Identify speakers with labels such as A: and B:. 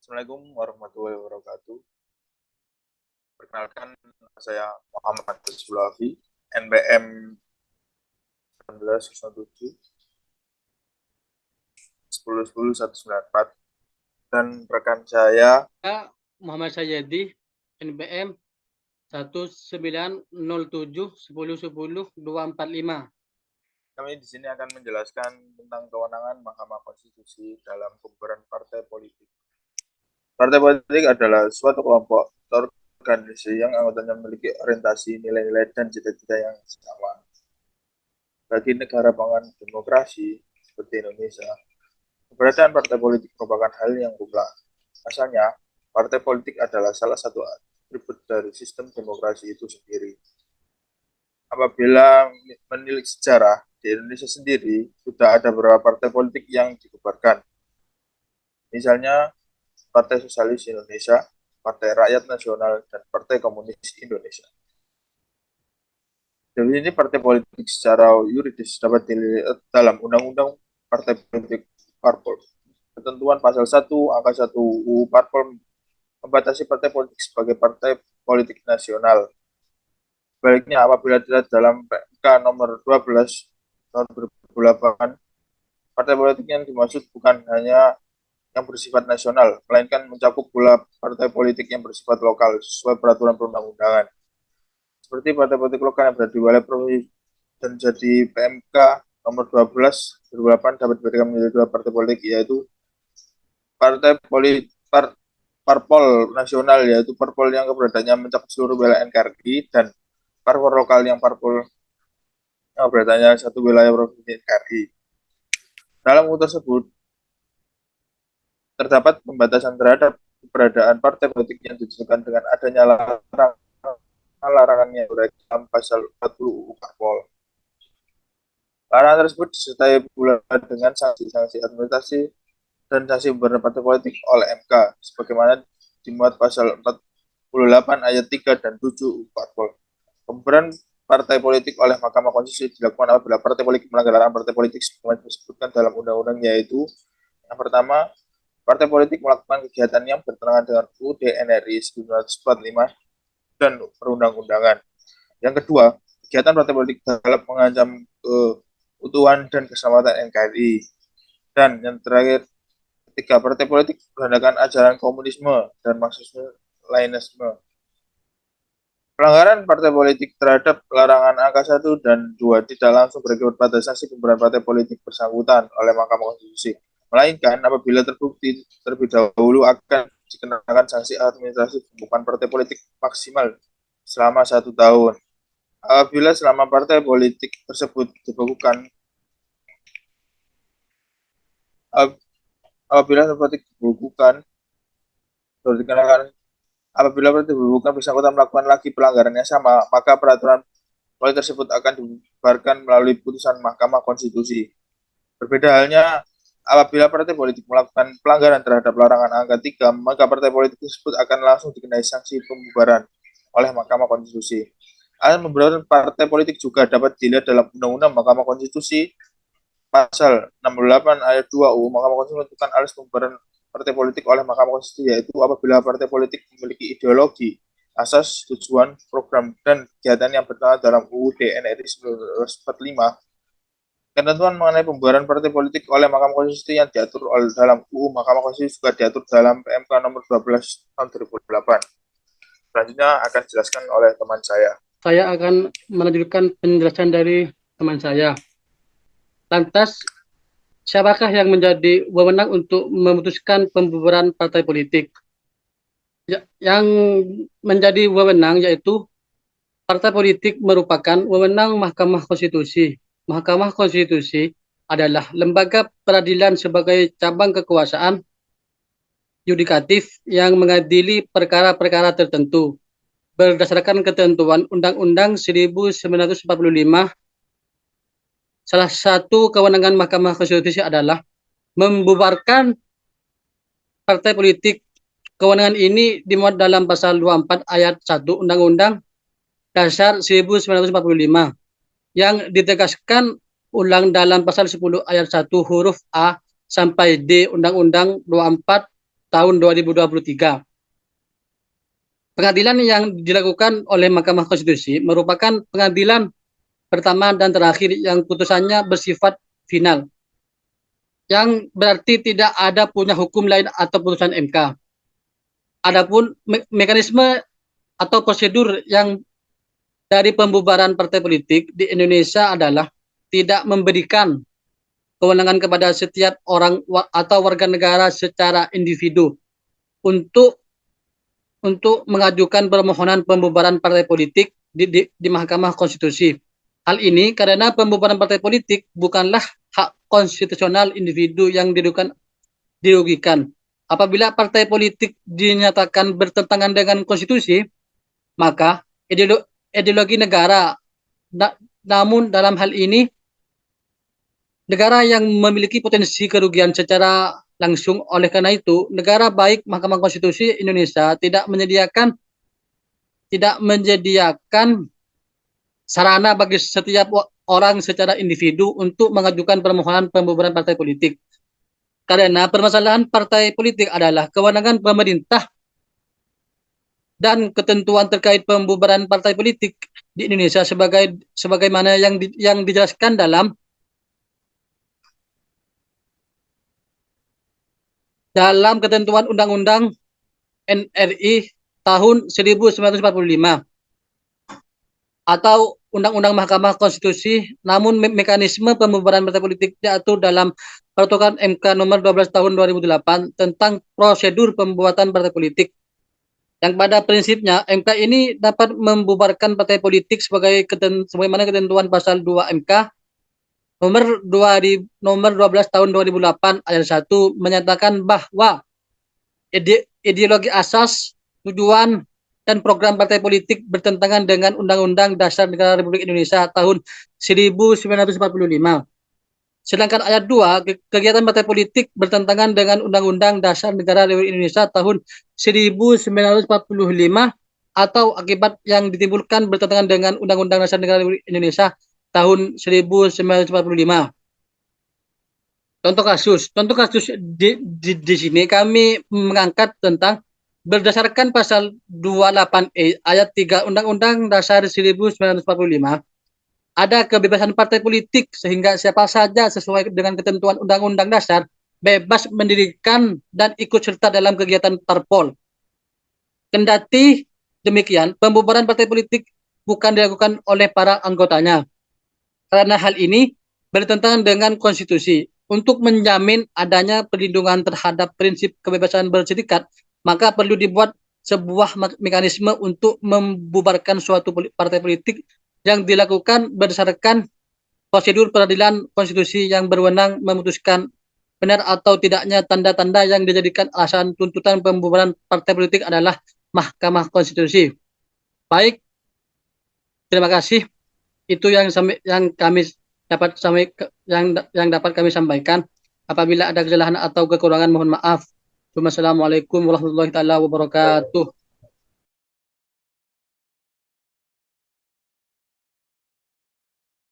A: Assalamualaikum warahmatullahi wabarakatuh. Perkenalkan, saya Muhammad Rizky, NPM 1907 10 194, dan rekan saya
B: Muhammad Sayyadi, NPM 1907 10 10 245.
A: Kami di sini akan menjelaskan tentang kewenangan Mahkamah Konstitusi dalam pembubaran partai politik. Partai politik adalah suatu kelompok organisasi yang anggotanya memiliki orientasi, nilai-nilai, dan cita-cita yang sama. Bagi negara pangan demokrasi seperti Indonesia, keberadaan partai politik merupakan hal yang lumrah. Asalnya, partai politik adalah salah satu atribut dari sistem demokrasi itu sendiri. Apabila menilik sejarah, di Indonesia sendiri sudah ada beberapa partai politik yang dibubarkan. Misalnya, Partai Sosialis Indonesia, Partai Rakyat Nasional, dan Partai Komunis Indonesia. Definisi partai politik secara yuridis dapat dilihat dalam Undang-Undang Partai Politik Parpol. Ketentuan pasal 1 angka 1 UU Parpol membatasi partai politik sebagai partai politik nasional. Sebaliknya, apabila tidak dalam PMK nomor 12 tahun 2008, partai politik yang dimaksud bukan hanya yang bersifat nasional, melainkan mencakup pula partai politik yang bersifat lokal sesuai peraturan perundang-undangan. Seperti partai politik lokal yang berada di wilayah provinsi dan jadi PMK nomor 12 2008 dapat dibedakan menjadi dua partai politik, yaitu partai politik Parpol nasional, yaitu Parpol yang keberadaannya mencakup seluruh wilayah NKRI, dan Parpol lokal yang Parpol yang keberadaannya satu wilayah provinsi NKRI. Dalam UU tersebut terdapat pembatasan terhadap keberadaan partai politik yang ditentukan dengan adanya larangan yang dalam pasal 40 UU Parpol. Larangan tersebut disertai pula dengan sanksi-sanksi administrasi dan sanksi pembubaran partai politik oleh MK, sebagaimana dimuat pasal 48 ayat 3 dan 7 UU Parpol. Pembubaran partai politik oleh Mahkamah Konstitusi dilakukan apabila partai politik melanggar larangan partai politik sebagaimana disebutkan dalam undang-undang, yaitu yang pertama, partai politik melakukan kegiatan yang bertentangan dengan UUD NRI 1945 dan perundang-undangan. Yang kedua, kegiatan partai politik dalam mengancam keutuhan dan keselamatan NKRI. Dan yang terakhir, ketiga, partai politik berlandaskan ajaran komunisme dan Marxisme-Leninisme. Pelanggaran partai politik terhadap larangan angka 1 dan 2 tidak langsung berakibat pada sanksi pembubaran partai politik bersangkutan oleh Mahkamah Konstitusi, melainkan apabila terbukti terlebih dahulu akan dikenakan sanksi administrasi pembubaran partai politik maksimal selama 1 tahun. Apabila selama partai politik tersebut dibekukan, apabila politik dibekukan, dikenakan apabila partai dibekukan bersangkutan melakukan lagi pelanggaran yang sama, maka peraturan politik tersebut akan dibubarkan melalui putusan Mahkamah Konstitusi. Berbeda halnya apabila partai politik melakukan pelanggaran terhadap larangan angka 3, maka partai politik tersebut akan langsung dikenai sanksi pembubaran oleh Mahkamah Konstitusi. Alasan pembubaran partai politik juga dapat dilihat dalam Undang-Undang Mahkamah Konstitusi pasal 68 ayat 2 UU Mahkamah Konstitusi menentukan alasan pembubaran partai politik oleh Mahkamah Konstitusi, yaitu apabila partai politik memiliki ideologi, asas, tujuan, program, dan kegiatan yang bertentangan dalam UUD NRI 1945. Ketentuan mengenai pembubaran partai politik oleh Mahkamah Konstitusi yang diatur dalam UU Mahkamah Konstitusi juga diatur dalam PMK nomor 12 tahun 2008. Selanjutnya akan dijelaskan oleh teman saya.
B: Saya akan melanjutkan penjelasan dari teman saya. Lantas, siapakah yang menjadi wewenang untuk memutuskan pembubaran partai politik? Yang menjadi wewenang yaitu partai politik merupakan wewenang Mahkamah Konstitusi. Mahkamah Konstitusi adalah lembaga peradilan sebagai cabang kekuasaan yudikatif yang mengadili perkara-perkara tertentu berdasarkan ketentuan Undang-Undang 1945. Salah satu kewenangan Mahkamah Konstitusi adalah membubarkan partai politik. Kewenangan ini dimuat dalam pasal 24 ayat 1 Undang-Undang Dasar 1945 yang ditegaskan ulang dalam pasal 10 ayat 1 huruf A sampai D Undang-Undang 24 tahun 2023. Pengadilan yang dilakukan oleh Mahkamah Konstitusi merupakan pengadilan pertama dan terakhir yang putusannya bersifat final, yang berarti tidak ada punya hukum lain atau putusan MK. Adapun mekanisme atau prosedur yang dari pembubaran partai politik di Indonesia adalah tidak memberikan kewenangan kepada setiap orang atau warga negara secara individu untuk mengajukan permohonan pembubaran partai politik di Mahkamah Konstitusi. Hal ini karena pembubaran partai politik bukanlah hak konstitusional individu yang dirugikan. Apabila partai politik dinyatakan bertentangan dengan konstitusi, maka ideologi negara. Namun dalam hal ini, negara yang memiliki potensi kerugian secara langsung. Oleh karena itu, negara baik Mahkamah Konstitusi Indonesia tidak menyediakan sarana bagi setiap orang secara individu untuk mengajukan permohonan pembubaran partai politik. Karena permasalahan partai politik adalah kewenangan pemerintah dan ketentuan terkait pembubaran partai politik di Indonesia sebagaimana yang dijelaskan dalam ketentuan Undang-Undang NRI tahun 1945 atau Undang-Undang Mahkamah Konstitusi. Namun mekanisme pembubaran partai politik diatur dalam Peraturan MK nomor 12 tahun 2008 tentang prosedur pembuatan partai politik, yang pada prinsipnya MK ini dapat membubarkan partai politik sebagaimana ketentuan pasal 2 MK nomor 12 tahun 2008 ayat 1 menyatakan bahwa ideologi asas, tujuan, dan program partai politik bertentangan dengan Undang-Undang Dasar Negara Republik Indonesia tahun 1945. Sedangkan ayat 2, kegiatan partai politik bertentangan dengan Undang-Undang Dasar Negara Republik Indonesia tahun 1945 atau akibat yang ditimbulkan bertentangan dengan Undang-Undang Dasar Negara Republik Indonesia tahun 1945. Contoh kasus di sini kami mengangkat tentang berdasarkan pasal 28E ayat 3 Undang-Undang Dasar 1945, ada kebebasan partai politik sehingga siapa saja sesuai dengan ketentuan Undang-Undang Dasar bebas mendirikan dan ikut serta dalam kegiatan parpol. Kendati demikian, pembubaran partai politik bukan dilakukan oleh para anggotanya. Karena hal ini bertentangan dengan konstitusi. Untuk menjamin adanya perlindungan terhadap prinsip kebebasan berserikat, maka perlu dibuat sebuah mekanisme untuk membubarkan suatu partai politik yang dilakukan berdasarkan prosedur peradilan konstitusi yang berwenang memutuskan benar atau tidaknya tanda-tanda yang dijadikan alasan tuntutan pembubaran partai politik adalah Mahkamah Konstitusi. Baik, terima kasih. Itu yang kami dapat kami sampaikan. Apabila ada kesalahan atau kekurangan mohon maaf. Wassalamualaikum warahmatullahi wabarakatuh.